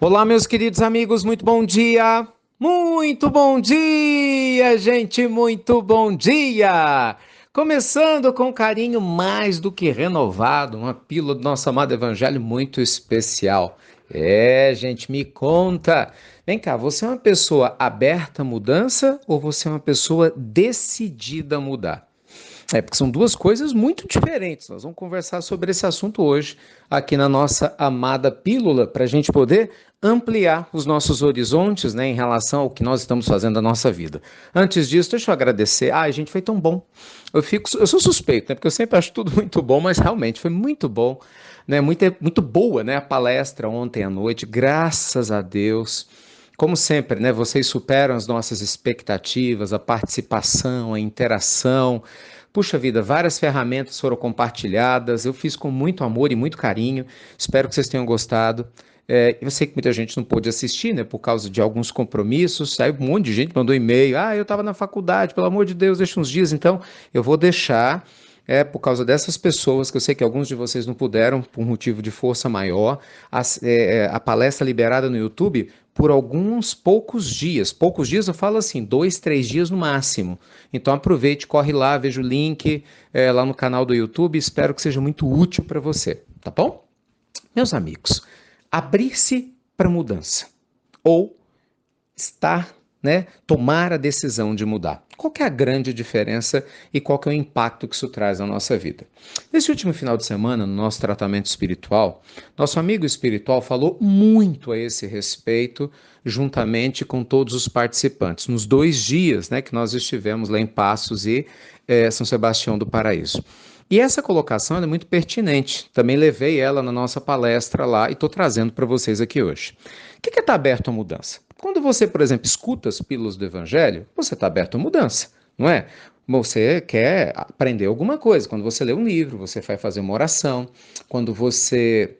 Olá, meus queridos amigos, muito bom dia! Muito bom dia, gente, muito bom dia! Começando com um carinho mais do que renovado, uma pílula do nosso amado Evangelho muito especial. Gente, me conta. Vem cá, você é uma pessoa aberta à mudança ou você é uma pessoa decidida a mudar? Porque são duas coisas muito diferentes. Nós vamos conversar sobre esse assunto hoje, aqui na nossa amada pílula, para a gente poder ampliar os nossos horizontes, né, em relação ao que nós estamos fazendo na nossa vida. Antes disso, deixa eu agradecer. Gente, foi tão bom. Eu sou suspeito, né, porque eu sempre acho tudo muito bom, mas realmente foi muito bom, né, muito boa, né, a palestra ontem à noite, graças a Deus. Como sempre, né, vocês superam as nossas expectativas, a participação, a interação. Puxa vida, várias ferramentas foram compartilhadas, eu fiz com muito amor e muito carinho, espero que vocês tenham gostado. Eu sei que muita gente não pôde assistir, né, por causa de alguns compromissos, aí um monte de gente mandou e-mail, eu estava na faculdade, pelo amor de Deus, deixa uns dias, então eu vou deixar, por causa dessas pessoas, que eu sei que alguns de vocês não puderam, por motivo de força maior, a palestra liberada no YouTube por alguns poucos dias eu falo assim, 2, 3 dias no máximo. Então aproveite, corre lá, veja o link lá no canal do YouTube, espero que seja muito útil para você, tá bom? Meus amigos, abrir-se para mudança ou estar, né, tomar a decisão de mudar. Qual que é a grande diferença e qual que é o impacto que isso traz na nossa vida? Nesse último final de semana, no nosso tratamento espiritual, nosso amigo espiritual falou muito a esse respeito, juntamente com todos os participantes, nos 2 dias, né, que nós estivemos lá em Passos e São Sebastião do Paraíso. E essa colocação é muito pertinente. Também levei ela na nossa palestra lá e estou trazendo para vocês aqui hoje. O que é estar aberto à mudança? Quando você, por exemplo, escuta as pílulas do Evangelho, você está aberto à mudança, não é? Você quer aprender alguma coisa. Quando você lê um livro, você vai fazer uma oração. Quando você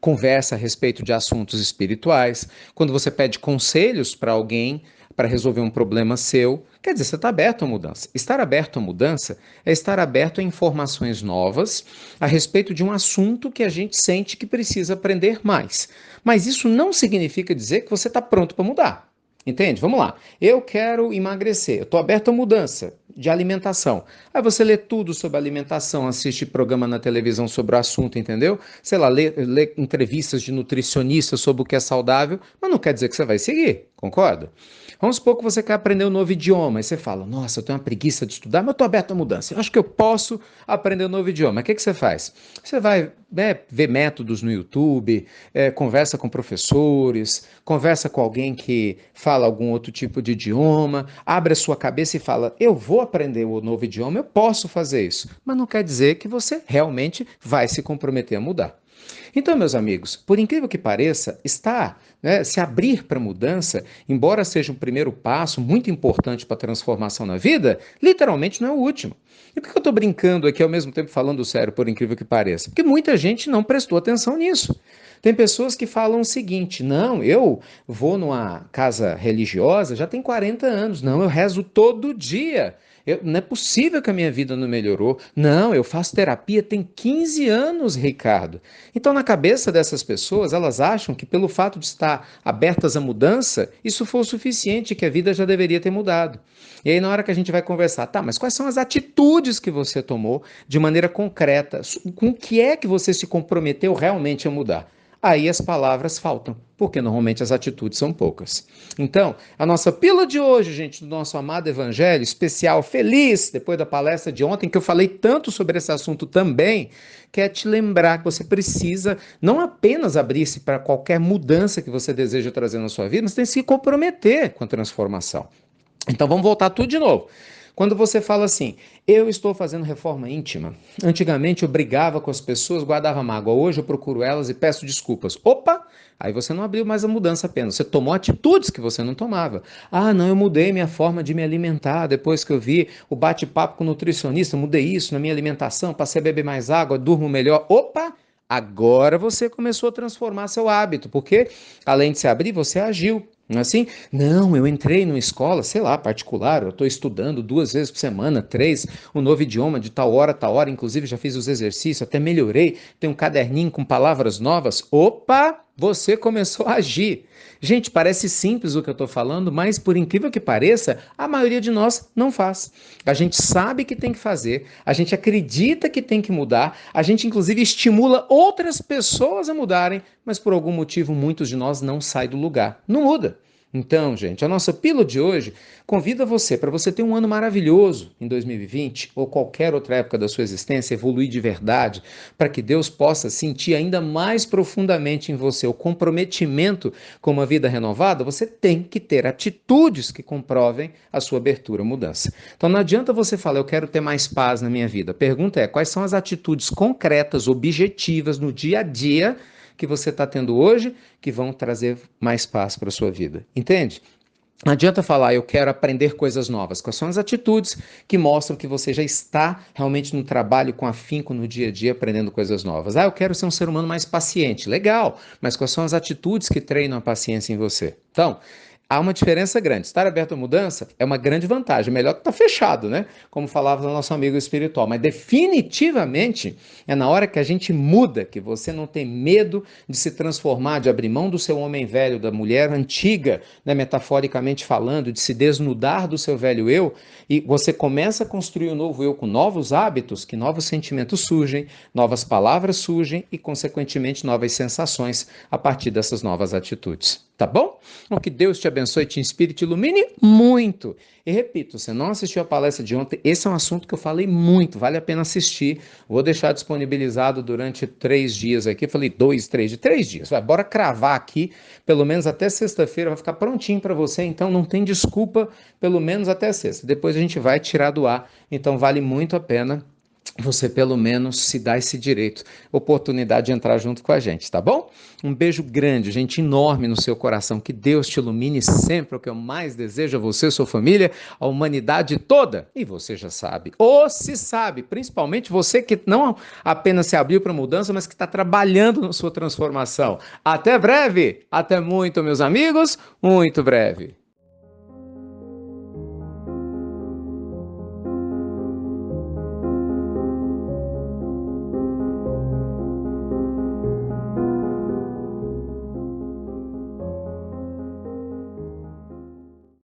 conversa a respeito de assuntos espirituais, quando você pede conselhos para alguém para resolver um problema seu, quer dizer, você está aberto à mudança. Estar aberto à mudança é estar aberto a informações novas a respeito de um assunto que a gente sente que precisa aprender mais. Mas isso não significa dizer que você está pronto para mudar. Entende? Vamos lá. Eu quero emagrecer. Eu estou aberto à mudança de alimentação. Aí você lê tudo sobre alimentação, assiste programa na televisão sobre o assunto, entendeu? Sei lá, lê entrevistas de nutricionistas sobre o que é saudável, mas não quer dizer que você vai seguir, concorda? Vamos supor que você quer aprender um novo idioma, e você fala, nossa, eu tenho uma preguiça de estudar, mas eu estou aberto à mudança. Eu acho que eu posso aprender um novo idioma. O que você faz? Você vai ver métodos no YouTube, conversa com professores, conversa com alguém que fala algum outro tipo de idioma, abre a sua cabeça e fala, eu vou aprender o novo idioma, eu posso fazer isso. Mas não quer dizer que você realmente vai se comprometer a mudar. Então, meus amigos, por incrível que pareça, se abrir para mudança, embora seja um primeiro passo muito importante para a transformação na vida, literalmente não é o último. E por que eu estou brincando aqui ao mesmo tempo falando sério, por incrível que pareça? Porque muita gente não prestou atenção nisso. Tem pessoas que falam o seguinte: não, eu vou numa casa religiosa já tem 40 anos, não, eu rezo todo dia. Não é possível que a minha vida não melhorou. Não, eu faço terapia tem 15 anos, Ricardo. Então, na cabeça dessas pessoas, elas acham que pelo fato de estar abertas à mudança, isso foi o suficiente, que a vida já deveria ter mudado. E aí, na hora que a gente vai conversar, tá, mas quais são as atitudes que você tomou de maneira concreta? Com o que é que você se comprometeu realmente a mudar? Aí as palavras faltam, porque normalmente as atitudes são poucas. Então, a nossa pílula de hoje, gente, do nosso amado Evangelho, especial, feliz, depois da palestra de ontem, que eu falei tanto sobre esse assunto também, quer te lembrar que você precisa não apenas abrir-se para qualquer mudança que você deseja trazer na sua vida, mas tem que se comprometer com a transformação. Então vamos voltar tudo de novo. Quando você fala assim, eu estou fazendo reforma íntima. Antigamente eu brigava com as pessoas, guardava mágoa. Hoje eu procuro elas e peço desculpas. Opa! Aí você não abriu mais a mudança apenas. Você tomou atitudes que você não tomava. Não, eu mudei minha forma de me alimentar. Depois que eu vi o bate-papo com o nutricionista, mudei isso na minha alimentação, passei a beber mais água, durmo melhor. Opa! Agora você começou a transformar seu hábito, porque além de se abrir, você agiu. Não é assim? Não, eu entrei numa escola, sei lá, particular, eu estou estudando 2 vezes por semana, 3, um novo idioma de tal hora, inclusive já fiz os exercícios, até melhorei, tem um caderninho com palavras novas. Opa! Você começou a agir. Gente, parece simples o que eu estou falando, mas por incrível que pareça, a maioria de nós não faz. A gente sabe que tem que fazer, a gente acredita que tem que mudar, a gente inclusive estimula outras pessoas a mudarem, mas por algum motivo muitos de nós não saem do lugar. Não muda. Então, gente, a nossa pílula de hoje convida você para você ter um ano maravilhoso em 2020 ou qualquer outra época da sua existência, evoluir de verdade, para que Deus possa sentir ainda mais profundamente em você o comprometimento com uma vida renovada. Você tem que ter atitudes que comprovem a sua abertura à mudança. Então, não adianta você falar, eu quero ter mais paz na minha vida. A pergunta é, quais são as atitudes concretas, objetivas no dia a dia que você está tendo hoje que vão trazer mais paz para a sua vida. Entende? Não adianta falar, eu quero aprender coisas novas. Quais são as atitudes que mostram que você já está realmente no trabalho com afinco no dia a dia aprendendo coisas novas? Ah, eu quero ser um ser humano mais paciente. Legal, mas quais são as atitudes que treinam a paciência em você? Então, há uma diferença grande. Estar aberto à mudança é uma grande vantagem. Melhor que estar fechado, né? Como falava o nosso amigo espiritual. Mas definitivamente é na hora que a gente muda, que você não tem medo de se transformar, de abrir mão do seu homem velho, da mulher antiga, né, metaforicamente falando, de se desnudar do seu velho eu, e você começa a construir um novo eu com novos hábitos, que novos sentimentos surgem, novas palavras surgem e, consequentemente, novas sensações a partir dessas novas atitudes. Tá bom? Então, que Deus te abençoe, te inspire, te ilumine muito. E repito, você não assistiu a palestra de ontem, esse é um assunto que eu falei muito, vale a pena assistir. Vou deixar disponibilizado durante 3 dias aqui. Eu falei 2, 3 dias, 3 dias. Vai, bora cravar aqui, pelo menos até sexta-feira, vai ficar prontinho para você. Então não tem desculpa, pelo menos até sexta. Depois a gente vai tirar do ar. Então vale muito a pena você pelo menos se dá esse direito, oportunidade de entrar junto com a gente, tá bom? Um beijo grande, gente, enorme no seu coração, que Deus te ilumine sempre, é o que eu mais desejo a você, sua família, a humanidade toda, e você já sabe, ou se sabe, principalmente você que não apenas se abriu para a mudança, mas que está trabalhando na sua transformação. Até breve, até muito, meus amigos, muito breve.